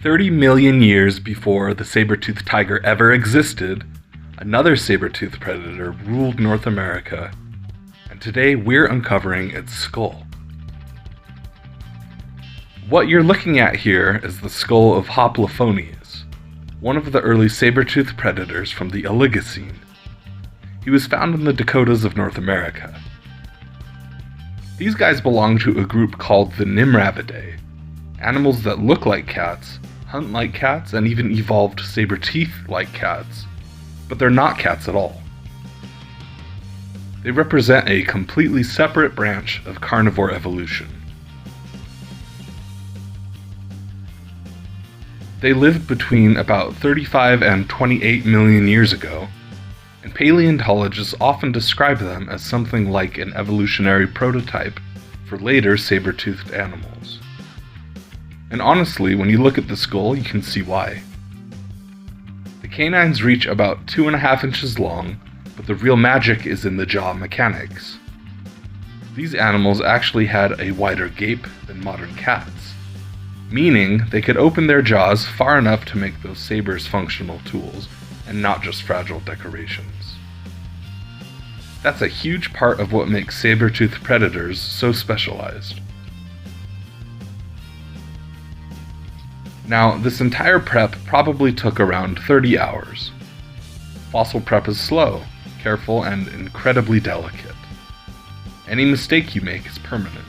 30 million years before the saber-toothed tiger ever existed, another saber-toothed predator ruled North America, and today we're uncovering its skull. What you're looking at here is the skull of Hoplophoneus, one of the early saber-toothed predators from the Oligocene. He was found in the Dakotas of North America. These guys belong to a group called the Nimravidae, animals that look like cats, hunt like cats, and even evolved saber teeth like cats, but they're not cats at all. They represent a completely separate branch of carnivore evolution. They lived between about 35 and 28 million years ago, and paleontologists often describe them as something like an evolutionary prototype for later saber-toothed animals. And honestly, when you look at the skull, you can see why. The canines reach about 2.5 inches long, but the real magic is in the jaw mechanics. These animals actually had a wider gape than modern cats, meaning they could open their jaws far enough to make those sabers functional tools and not just fragile decorations. That's a huge part of what makes saber-toothed predators so specialized. Now, this entire prep probably took around 30 hours. Fossil prep is slow, careful, and incredibly delicate. Any mistake you make is permanent.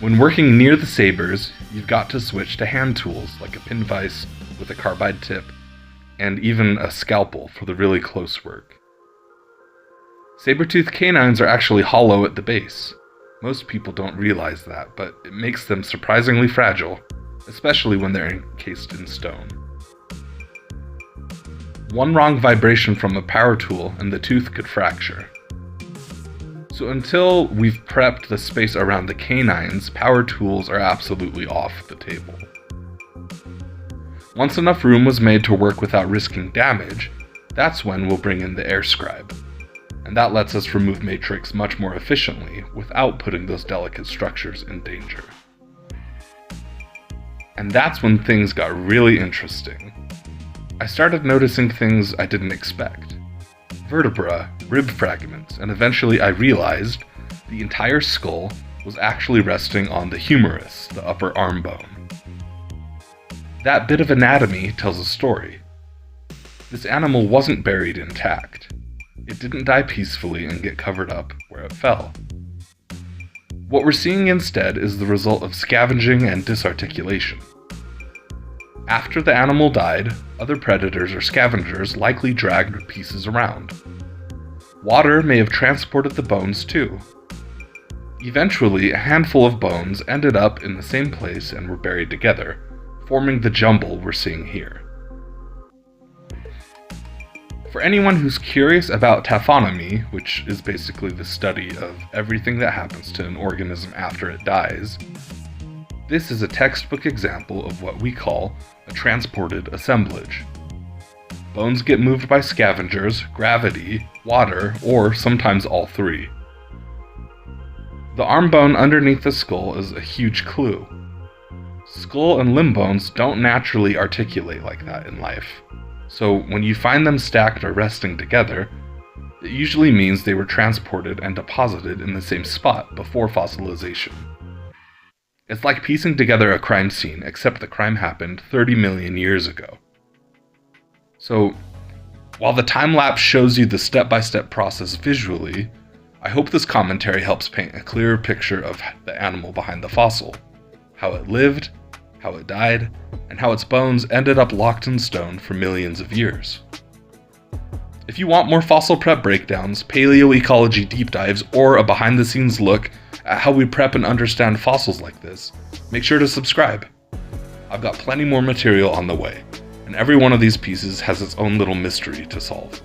When working near the sabers, you've got to switch to hand tools like a pin vise with a carbide tip, and even a scalpel for the really close work. Saber-toothed canines are actually hollow at the base. Most people don't realize that, but it makes them surprisingly fragile, especially when they're encased in stone. One wrong vibration from a power tool and the tooth could fracture. So until we've prepped the space around the canines, power tools are absolutely off the table. Once enough room was made to work without risking damage, that's when we'll bring in the air-scribe. And that lets us remove matrix much more efficiently without putting those delicate structures in danger. And that's when things got really interesting. I started noticing things I didn't expect. Vertebra, rib fragments, and eventually I realized the entire skull was actually resting on the humerus, the upper arm bone. That bit of anatomy tells a story. This animal wasn't buried intact. It didn't die peacefully and get covered up where it fell. What we're seeing instead is the result of scavenging and disarticulation. After the animal died, other predators or scavengers likely dragged pieces around. Water may have transported the bones too. Eventually, a handful of bones ended up in the same place and were buried together, forming the jumble we're seeing here. For anyone who's curious about taphonomy, which is basically the study of everything that happens to an organism after it dies, this is a textbook example of what we call a transported assemblage. Bones get moved by scavengers, gravity, water, or sometimes all three. The arm bone underneath the skull is a huge clue. Skull and limb bones don't naturally articulate like that in life. So when you find them stacked or resting together, it usually means they were transported and deposited in the same spot before fossilization. It's like piecing together a crime scene, except the crime happened 30 million years ago. So, while the time-lapse shows you the step-by-step process visually, I hope this commentary helps paint a clearer picture of the animal behind the fossil, how it lived, how it died, and how its bones ended up locked in stone for millions of years. If you want more fossil prep breakdowns, paleoecology deep dives, or a behind-the-scenes look at how we prep and understand fossils like this, make sure to subscribe. I've got plenty more material on the way, and every one of these pieces has its own little mystery to solve.